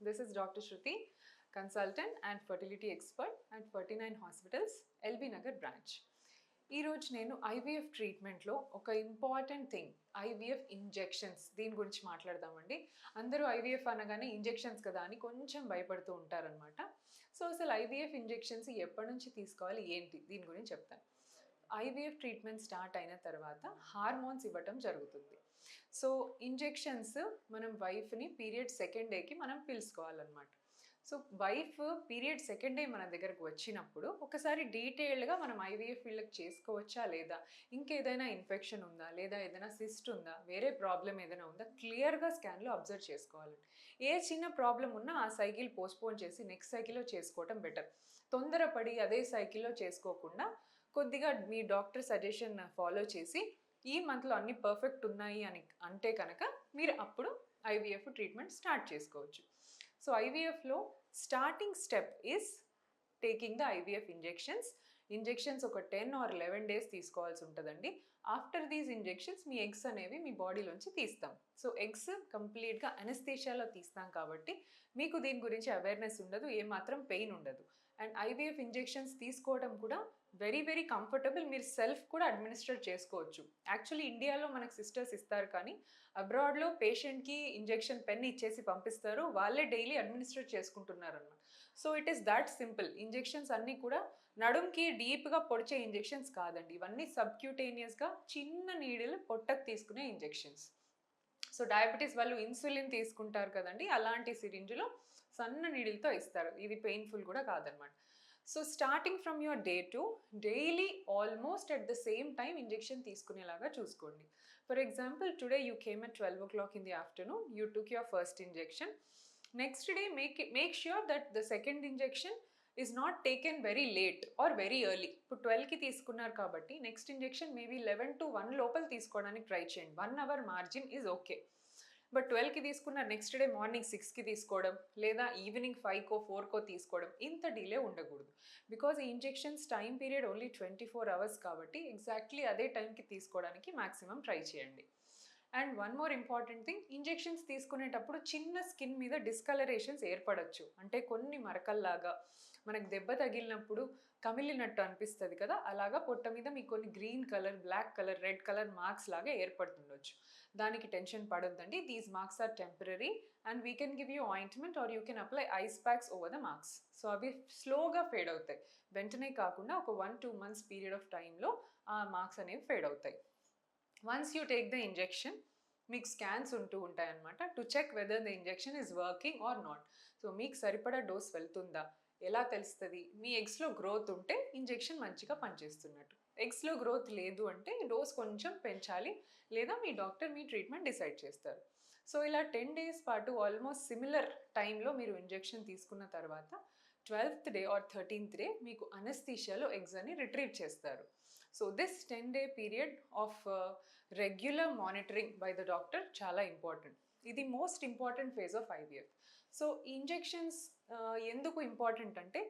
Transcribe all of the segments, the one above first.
This is Dr. Shruti, consultant and fertility expert at 49 Hospitals, LB Nagar branch. ఈ రోజు నేను IVF ట్రీట్మెంట్లో ఒక important thing IVF injections దీని గురించి మాట్లాడదామండి. అందరూ ఐవీఎఫ్ అనగానే ఇంజెక్షన్స్ కదా అని కొంచెం భయపడుతూ ఉంటారనమాట. సో అసలు ఐవీఎఫ్ ఇంజెక్షన్స్ ఎప్పటి నుంచి తీసుకోవాలి ఏంటి దీని గురించి చెప్తాను. ఐవీఎఫ్ ట్రీట్మెంట్ స్టార్ట్ అయిన తర్వాత హార్మోన్స్ ఇవ్వటం జరుగుతుంది. సో ఇంజెక్షన్స్ మనం వైఫ్ని పీరియడ్ సెకండ్ డేకి మనం పిలుచుకోవాలన్నమాట. So wife period second day మన దగ్గరకు వచ్చినప్పుడు ఒకసారి డీటెయిల్డ్గా మనం ఐవీఎఫ్ వీళ్ళకి చేసుకోవచ్చా లేదా, ఇంకేదైనా ఇన్ఫెక్షన్ ఉందా లేదా ఏదైనా సిస్ట్ ఉందా, వేరే ప్రాబ్లం ఏదైనా ఉందా క్లియర్గా స్కాన్లో అబ్జర్వ్ చేసుకోవాలండి. ఏ చిన్న ప్రాబ్లం ఉన్నా ఆ సైకిల్ పోస్ట్పోన్ చేసి నెక్స్ట్ సైకిల్లో చేసుకోవటం బెటర్. తొందరపడి అదే సైకిల్లో చేసుకోకుండా కొద్దిగా మీ డాక్టర్ సజెషన్ ఫాలో చేసి ఈ మంత్లో అన్ని పర్ఫెక్ట్ ఉన్నాయి అని అంటే కనుక మీరు అప్పుడు ఐవీఎఫ్ ట్రీట్మెంట్ స్టార్ట్ చేసుకోవచ్చు. సో ఐవీఎఫ్లో starting step is taking the IVF injections ఒక 10 or 11 days తీసుకోవాల్సి ఉంటుందండి. ఆఫ్టర్ దీస్ ఇంజెక్షన్స్ మీ ఎగ్స్ అనేవి మీ బాడీలోంచి తీస్తాం. సో ఎగ్స్ కంప్లీట్గా అనస్థీషియాలో తీస్తాం కాబట్టి మీకు దీని గురించి అవేర్నెస్ ఉండదు, ఏమాత్రం పెయిన్ ఉండదు. అండ్ ఐవీఎఫ్ ఇంజెక్షన్స్ తీసుకోవడం కూడా వెరీ వెరీ కంఫర్టబుల్. మీరు సెల్ఫ్ కూడా అడ్మినిస్ట్రేట్ చేసుకోవచ్చు. యాక్చువల్లీ ఇండియాలో మనకు సిస్టర్స్ ఇస్తారు, కానీ అబ్రాడ్లో పేషెంట్కి ఇంజెక్షన్ పెన్ ఇచ్చేసి పంపిస్తారు, వాళ్ళే డైలీ అడ్మినిస్ట్రేట్ చేసుకుంటున్నారు అన్నమాట. So it is that simple. Injections అన్నీ కూడా నడుంకి డీప్గా పొడిచే ఇంజెక్షన్స్ కాదండి, ఇవన్నీ సబ్క్యూటేనియస్గా చిన్న నీడిల్ పొట్టకు తీసుకునే ఇంజెక్షన్స్. సో డయాబెటీస్ వాళ్ళు ఇన్సులిన్ తీసుకుంటారు కదండి, అలాంటి సిరింజ్లో సన్న నీడిల్తో ఇస్తారు. ఇది పెయిన్ఫుల్ కూడా కాదనమాట. So starting from your day 2 daily almost at the same time injection తీసుకునేలాగా చూసుకోండి. For example today you came at 12 o'clock in the afternoon, you took your first injection. Next day make sure that the second injection is not taken very late or very early. ఇప్పుడు 12కి తీసుకున్నారు కాబట్టి next injection maybe 11 to 1 లోపల తీసుకోవడానికి try చేయండి. 1 hour margin is okay. But 12కి తీసుకున్న next day morning 6కి తీసుకోవడం లేదా ఈవినింగ్ 5కో 4కో తీసుకోవడం ఇంత డిలే ఉండకూడదు. బికాజ్ ఈ injections time period only 24 hours కాబట్టి ఎగ్జాక్ట్లీ అదే టైంకి తీసుకోవడానికి మ్యాక్సిమం ట్రై చేయండి. And one more important thing, injections తీసుకునేటప్పుడు చిన్న స్కిన్ మీద డిస్కలరేషన్స్ ఏర్పడచ్చు. అంటే కొన్ని మరకల్లాగా మనకు దెబ్బ తగిలినప్పుడు కమిలినట్టు అనిపిస్తుంది కదా, అలాగా పొట్ట మీద మీకు కొన్ని green colour, black colour, red colour marks లాగా ఏర్పడుతుండొచ్చు. దానికి టెన్షన్ పడొద్దండి. These marks are temporary and we can give you ointment or you can apply ice packs over the marks. So అవి స్లోగా ఫేడ్ అవుతాయి, వెంటనే కాకుండా ఒక 1-2 months పీరియడ్ ఆఫ్ టైంలో ఆ మార్క్స్ అనేవి ఫేడ్ అవుతాయి. Once you take the injection మీకు స్కాన్స్ ఉంటూ ఉంటాయన్నమాట to check whether the injection is working or not. So మీకు సరిపడా డోస్ వెళ్తుందా ఎలా తెలుస్తుంది? మీ ఎగ్స్లో గ్రోత్ ఉంటే ఇంజెక్షన్ మంచిగా పనిచేస్తున్నట్టు, ఎగ్స్లో గ్రోత్ లేదు అంటే డోస్ కొంచెం పెంచాలి లేదా మీ డాక్టర్ మీ ట్రీట్మెంట్ డిసైడ్ చేస్తారు. సో ఇలా 10 days పాటు ఆల్మోస్ట్ సిమిలర్ టైంలో మీరు ఇంజెక్షన్ తీసుకున్న తర్వాత 12th day or 13th day మీకు అనస్థీషియాలో ఎగ్స్ అని రిట్రీవ్ చేస్తారు. So this 10-day period of regular monitoring by the doctor చాలా ఇంపార్టెంట్. ఇది most important phase of IVF. So injections ఎందుకు ఇంపార్టెంట్ అంటే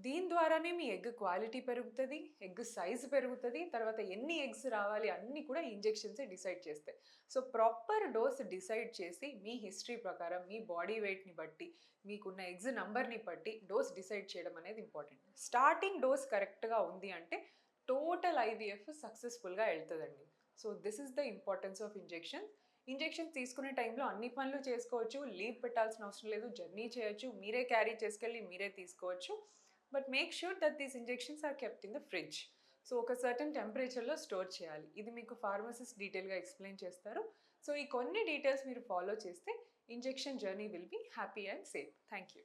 దీని ద్వారానే మీ ఎగ్ క్వాలిటీ పెరుగుతుంది, ఎగ్ సైజు పెరుగుతుంది, తర్వాత ఎన్ని ఎగ్స్ రావాలి అన్నీ కూడా ఇంజెక్షన్సే డిసైడ్ చేస్తాయి. సో ప్రాపర్ డోస్ డిసైడ్ చేసి మీ హిస్టరీ ప్రకారం మీ బాడీ వెయిట్ని బట్టి మీకున్న ఎగ్స్ నంబర్ని బట్టి డోస్ డిసైడ్ చేయడం అనేది ఇంపార్టెంట్. స్టార్టింగ్ డోస్ కరెక్ట్గా ఉంది అంటే టోటల్ ఐవీఎఫ్ సక్సెస్ఫుల్గా వెళ్తుందండి. So this is the importance of injection తీసుకునే టైంలో అన్ని పనులు చేసుకోవచ్చు, లీవ్ పెట్టాల్సిన అవసరం లేదు, జర్నీ చేయొచ్చు, మీరే క్యారీ చేసుకెళ్ళి మీరే తీసుకోవచ్చు. But make sure that these injections are kept in the fridge. So ఒక సర్టన్ టెంపరేచర్లో స్టోర్ చేయాలి. ఇది మీకు ఫార్మసిస్ట్ డీటెయిల్గా ఎక్స్ప్లెయిన్ చేస్తారు. సో ఈ కొన్ని డీటెయిల్స్ మీరు ఫాలో చేస్తే injection journey will be happy and safe. Thank you.